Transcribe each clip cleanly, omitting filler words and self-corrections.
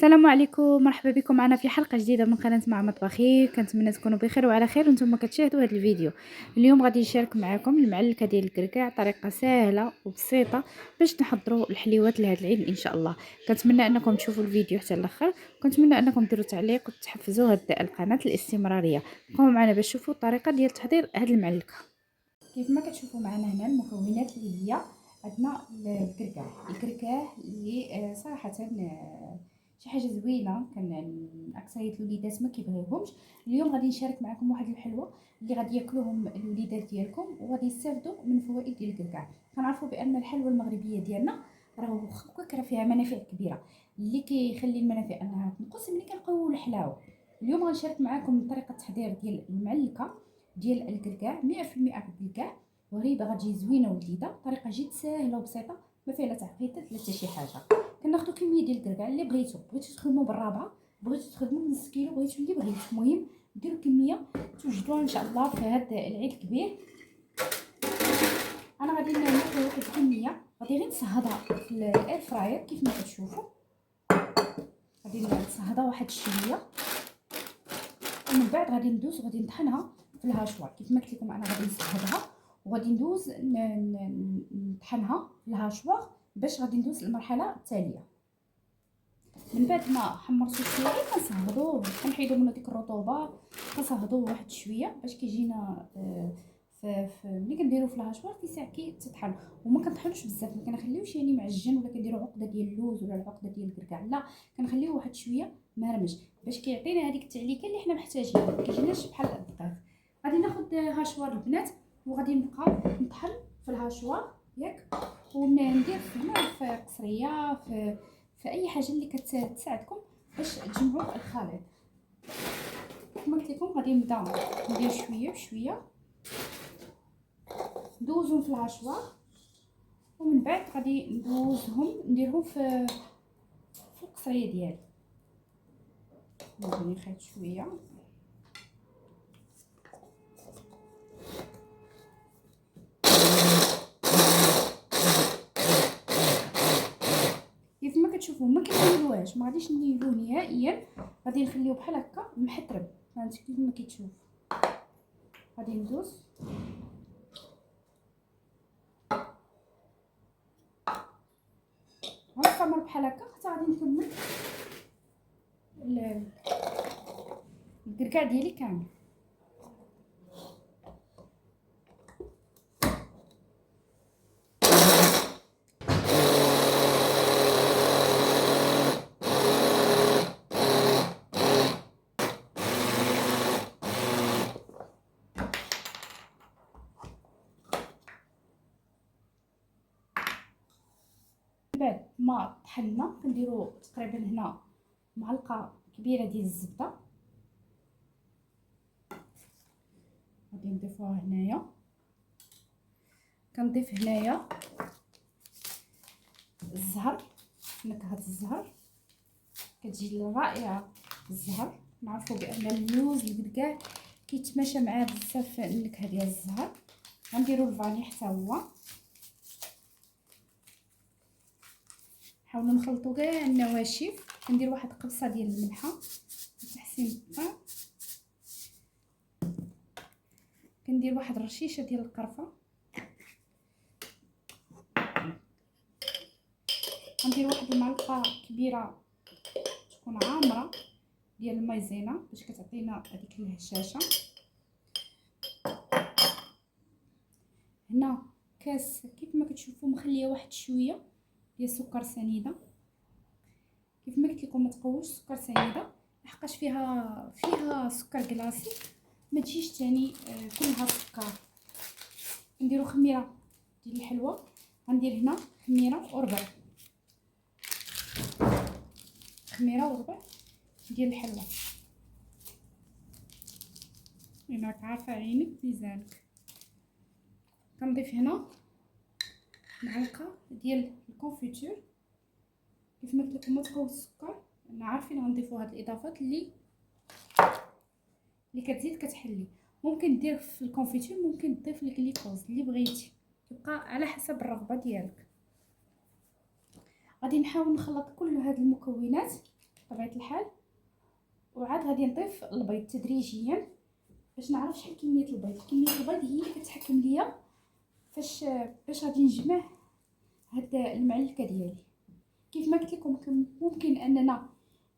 السلام عليكم، مرحبا بكم معنا في حلقه جديده من قناه مع مطبخي. كنتمنى تكونوا بخير وعلى خير وانتم كتشاهدوا هذا الفيديو. اليوم غادي نشارك معكم المعلكه ديال الكركاع، طريقه سهله وبسيطه باش نحضروا الحليوات لهذا العيد ان شاء الله. كنتمنى انكم تشوفوا الفيديو حتى الاخر، كنتمنى انكم ديروا تعليق وتحفزوا هذه القناه الاستمراريه. بقاو معنا باش تشوفوا الطريقه ديال تحضير هذه المعلكه. كيف ما كتشوفوا معنا هنا المكونات اللي هي عندنا الكركاع اللي صراحه شي حاجه زوينه، كان اكثريه الوليدات ما كيبغيوهمش. اليوم غادي نشارك معكم واحد الحلوه اللي غادي ياكلوهم الوليدات ديالكم وغادي يستافدوا من فوائد ديال الكركاع. كنعرفوا بان الحلوه المغربيه ديالنا راه واخا فيها منافع كبيره، اللي كيخلي المنافع انها تنقص ملي كنلقاو الحلاوه. اليوم غنشارك معكم طريقه التحضير ديال المعلكه ديال الكركاع 100% الكركاع، وغريبه غتجي زوينه ولذيذه، طريقه جد ساهله وبسيطه ما فيها لا تعقيدات لا حتى شي حاجه. كناخذوا كميه ديال الكركاع اللي بغيتو تخدموا بالرابعه، بغيتو تخدموا نص كيلو، بغيتو اللي بغيتو، المهم ديروا كميه توجدوها ان شاء الله في هذا العيد الكبير. انا غادي ناخذ واحد الكميه، غادي غير نصهدها في الاير فراير كيف ما كتشوفوا. غادي نصهدها واحد شويه ومن بعد غادي ندوز وغادي نطحنها في الهاشوار كيف ما قلت لكم. انا غادي نصهدها وغادي ندوز نطحنها في الهاشوار باش غادي ندوز للمرحله التاليه. من بعد ما حمرتو شويه كنصهدوه، كنحيدو منه ديك الرطوبه، كنصهدوه واحد شويه باش كيجينا ملي كنديرو في الهاشوار كيساع كي تطحن. وما كنطحنوش بزاف، ما كنخليوش يعني معجن ولا كنديرو عقده ديال اللوز ولا العقده ديال الكركاع، لا كنخليوه واحد شويه مهرمش باش كيعطينا هذيك التعليكه اللي حنا محتاجينها، ما كيجيناش بحال الدقيق. غادي ناخذ هاشوار البنات وغادي نبقى نطحن في الهاشوار ياك، وندير هنا في قصريه في اي حاجه اللي كتساعدكم باش تجمعوا الخليط. كما قلت لكم غادي نبدا ندير شويه بشويه، ندوزهم في الهاشوار ومن بعد غادي نديرهم في القصريه ديالي. نبدا نخيط شويه كيف ما كتشوفوا. ما كنيلوهاش، ما غاديش نيلوه نهائيا، غادي نخليوه بحال هكا محترم، فهمتي كيف ما كتشوف. غادي ندوز غنستمر بحال هكا حتى غادي نكمل الكركاع ديالي كامل. بعد ما طحنا كنديروا تقريبا هنا معلقه كبيره ديال الزبده، غادي نضيفوها هنايا. كنضيف هنايا الزهر، نكهه الزهر كتجي رائعه. الزهر نعرفوا بان اللوز الكركاع كيتماشى معاه بزاف النكهه ديال الزهر. غنديروا الفاني حتى هو، نحاولوا نخلطوا كاع النواشف. كندير واحد قبصه ديال الملحه لتحسين الطعم، كندير واحد الرشيشه ديال القرفه، غندير واحد المعلقه كبيره تكون عامره ديال المايزينا باش كتعطينا هذيك الهشاشه. هنا كاس كيف ما كتشوفوا مخليه واحد شويه ديال السكر سنيده. كيف ما قلت لكم ما تقووش السكر سنيده لحقاش فيها سكر كلاصي، ما تجيش تاني كلها سكر. نديرو خميره ديال الحلوه، غندير هنا خميره وربع ديال الحلوه. راك عارفه عينك ميزانك. كنضيف هنا معلقه ديال الكونفيتور. كيف ما قلت لكم ما تقووش السكر، انا عارفين غنضيفوا هاد الاضافات اللي كتزيد كتحلي. ممكن دير في الكونفيتور، ممكن تضيف الجليكوز اللي بغيتي، تبقى على حسب الرغبه ديالك. غادي نحاول نخلط كل هاد المكونات بطبيعه الحال. وعاد غادي نضيف البيض تدريجيا باش نعرف شحال كميه البيض. كميه البيض هي اللي كتحكم ليا باش غادي نجمع هاد المعلكه ديالي. كيف ما قلت لكم ممكن اننا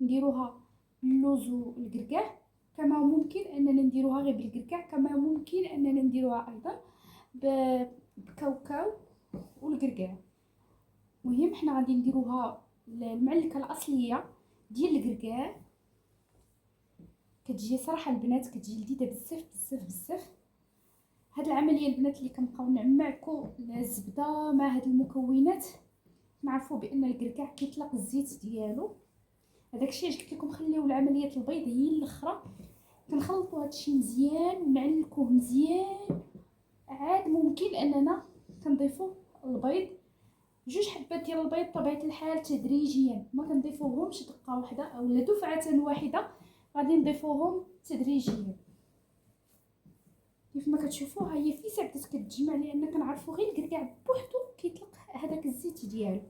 نديروها باللوز والكركاع، كما ممكن اننا نديروها غير بالكركاع، كما ممكن اننا نديروها ايضا بكاوكاو والكركاع. المهم حنا غادي نديروها المعلكه الاصليه ديال الكركاع. كتجي صراحه البنات كتجي لذيذه بزاف بزاف بزاف. هاد العمليه البنات اللي كنبقاو نعمعكو الزبده مع هاد المكونات، نعرفوا بان الكركاع كيطلق الزيت ديالو. هذاك الشيء قلت لكم خليو العمليه البيض هي الاخرى. كنخلطوا هادشي مزيان ونعلكوه مزيان. عاد ممكن اننا كنضيفوا البيض، 2 حبات ديال البيض بطبيعه الحال تدريجيا، ما كنضيفوهمش دقه واحده اولا دفعه واحده، غادي نضيفوهم تدريجيا. كيف ما كتشوفوا ها هي في ساعه بدات كتجمع، لان كنعرفوا غير الكركاع بوحدو كيطلق هذاك الزيت ديالو،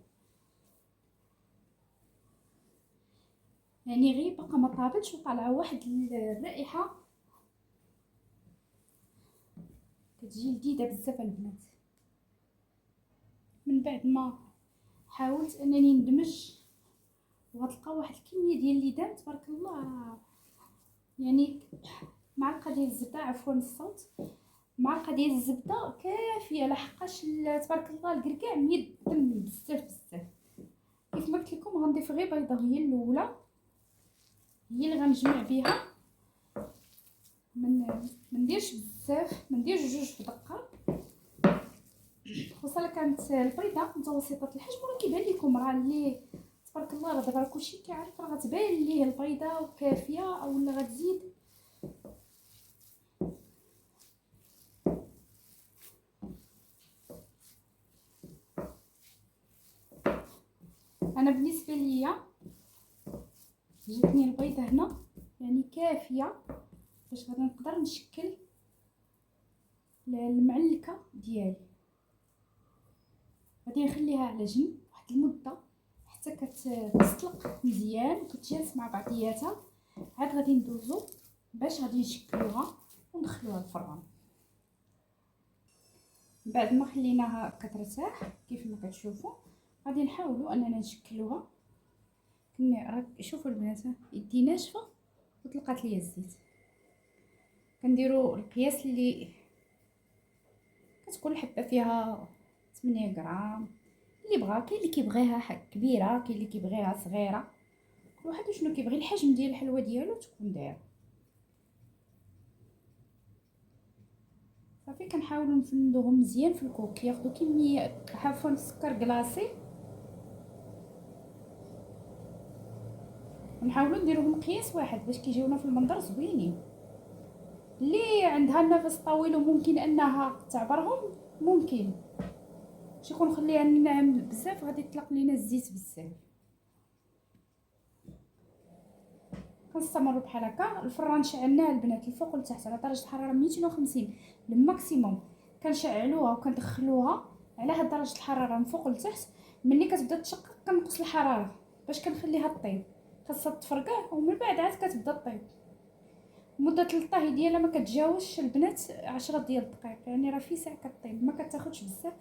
يعني غير باقا ما طابتش وطالعه واحد الرائحه كتجي لذيذه بزاف البنات. من بعد ما حاولت انني ندمج وغتلقاو واحد الكميه ديال الليدان تبارك الله، يعني معلقه ديال الزبده، عفوا الصوت، معلقه ديال الزبده كافيه لحقاش تبارك الله الكركاع ميدم بزاف بزاف. كيف ما قلت لكم غنضيف غير بيضه هي الاولى، هي اللي غنجمع بها. ما نديرش بزاف، ما نديرش 2 في دقه، خصوصا كانت البيضه متوسطه الحجم. راه كيبان لكم راه اللي تبارك الله راه دابا كلشي كيعرف راه غتبان ليه البيضه وكافيه اولا غتزيد. انا بالنسبه ليا جاتني البيضه هنا يعني كافيه باش غادي نقدر نشكل المعلكه ديالي. غادي نخليها على جنب واحد المده حتى كتسلق مزيان وكتجانس مع بعضياتها. عاد غادي ندوزو باش غادي نشكلوها وندخلوها الفران. بعد ما خليناها كترتاح كيف ما كتشوفوا غادي نحاولوا اننا نشكلوها. راك شوفوا البنات يدي ناشفه وطلقات ليا الزيت. كنديروا القياس اللي كتكون الحبه فيها 8 غرام، اللي بغا. كاين اللي كيبغيها كبيره، كاين اللي كيبغيها صغيره، كل واحد شنو كيبغي الحجم ديال الحلوه ديالو تكون دايره. صافي كنحاولوا نفندوهم مزيان في الكوك، ياخذوا كميه عفوا السكر كلاصي، ونحاولوا نديروهم مقياس واحد باش كيجيونا في المنظر زوينين. اللي عندها النفس طويل وممكن انها تعبرهم ممكن باش يكون خليها ناعم بزاف غادي يطلق لينا الزيت بزاف. كنستمروا بحال هكا. الفران شعلناه البنات الفوق لتحت على درجه الحراره 250 الماكسيموم. كنشعلوها وكندخلوها على هاد درجه الحراره من فوق لتحت. ملي كتبدا تشقق كنقص الحراره باش كنخليها طيب، خاصها تفرقع ومن بعد عاد كتبدا طيب. مده الطهي ديالها ما كتجاوزش البنات 10 ديال الدقائق، يعني راه في ساعه كطيب، ما كتاخذش بزاف،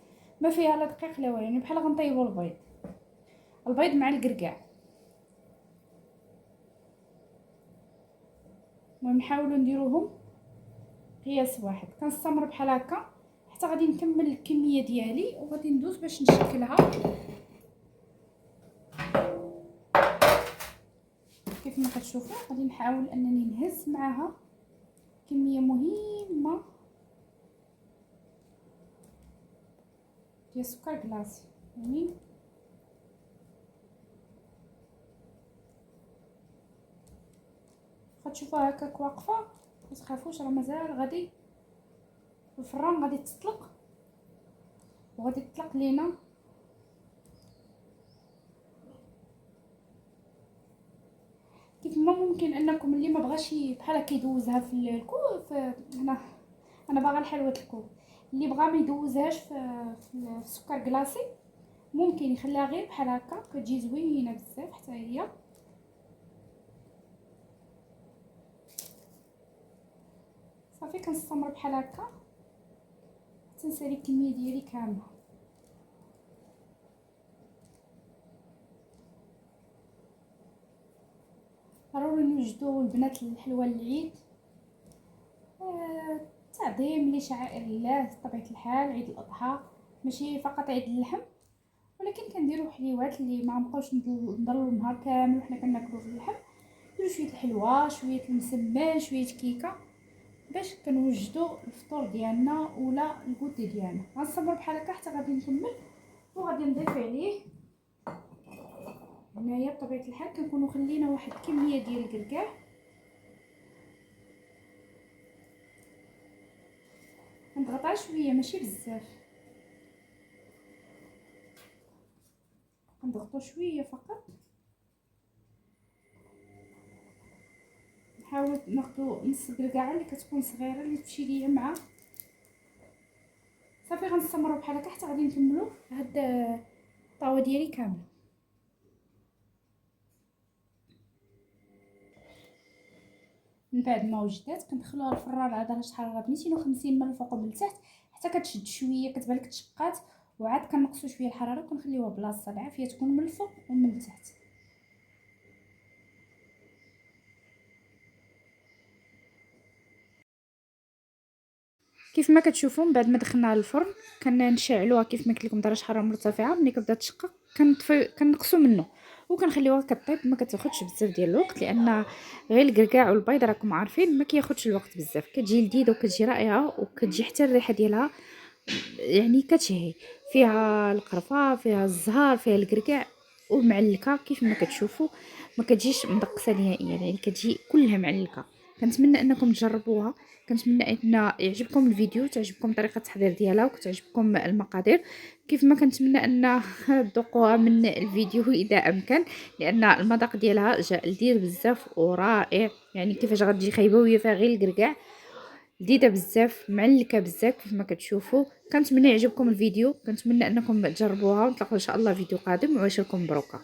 ما فيها لا دقيق لا والو، يعني بحال غنطيبوا البيض مع الكركاع. ونحاولوا نديروهم قياس واحد. كنستمر بحال هكا حتى غادي نكمل الكميه ديالي وغادي ندوز باش نشكلها. كيف ما كتشوفوا غادي نحاول انني نهز معاها كميه مهمه ديال السكر كلاصي. يعني كتشوفوها هكاك واقفه ما تخافوش، راه مازال غادي الفران غادي تطلق وغادي تطلق لينا كيف ما ممكن انكم اللي ما بغاش بحال هكا يدوزها في الكوف. انا باغا الحلوه الكوف، اللي بغا ما يدوزهاش في السكر كلاصي ممكن يخليها غير بحال هكا كتجي زوينه بزاف حتى هي. صافي كنستمر بحال هكا حتى نسالي الكميه ديالي كامله. ضروري نوجدوا البنات الحلوى للعيد، تعظيم لشعائر الله بطبيعه الحال. عيد الاضحى ماشي فقط عيد اللحم، ولكن كنديروا حليوات اللي ما نبقاوش نضلوا النهار كامل وحنا كناكلوا في اللحم. نديروا شويه الحلوى، شويه المسمن، شويه كيكه، باش كنوجدوا الفطور ديالنا ولا الكوتي ديالنا. غنصبر بحال هكا حتى غادي نكمل، وغادي نضيف عليه هنايا بطبيعه الحال كنكونوا خلينا واحد الكميه ديال الكركاع. كنضغطها شويه ماشي بزاف، كنضغطوا شويه فقط. نحاول ناخذ نص الكركاعه اللي كتكون صغيره اللي تمشي ليا مع صافي. غنستمروا بحال هكا حتى غادي نكملوا هاد الطاوه ديالي كامله. من بعد ما وجدات كندخلوها للفران على درجه حراره 250 من الفوق ومن التحت حتى كتشد شويه، كتبان لك تشقات، وعاد كنقصوا شويه الحراره وكنخليوها بلاصه العافيه تكون من الفوق ومن التحت. كيف ما كتشوفوا من بعد ما دخلناها للفرن كنشعلوها كيف ما قلت لكم درجه حراره مرتفعه. ملي كتبدا تشقق كنقصوا منه وكنخليوها كطيب. ما كتاخذش بزاف ديال الوقت، لان غير الكركاع والبيض راكم عارفين ما كياخذش الوقت بزاف. كتجي لذيذه وكتجي رائعه وكتجي حتى الريحه ديالها يعني كتشهي. فيها القرفه، فيها الزهر، فيها الكركاع ومعلكه كيف ما كتشوفوا. ما كتجيش مدقسه نهائيا، يعني كتجي كلها معلكه. كنتمنى انكم تجربوها، كنتمنى ان يعجبكم الفيديو، تعجبكم طريقه التحضير ديالها وكتعجبكم المقادير. كيف ما كنتمنى ان تذوقوها من الفيديو اذا امكن، لان المذاق ديالها جاء لذيذ بزاف ورائع. يعني كيفاش غتجي خايبه وهي فيها غير الكركاع، لذيذه بزاف معلكه بزاف كيف ما كتشوفوا. كنتمنى يعجبكم الفيديو، كنتمنى انكم تجربوها، ونتلاقاو ان شاء الله فيديو قادم وعشركم مبروكه.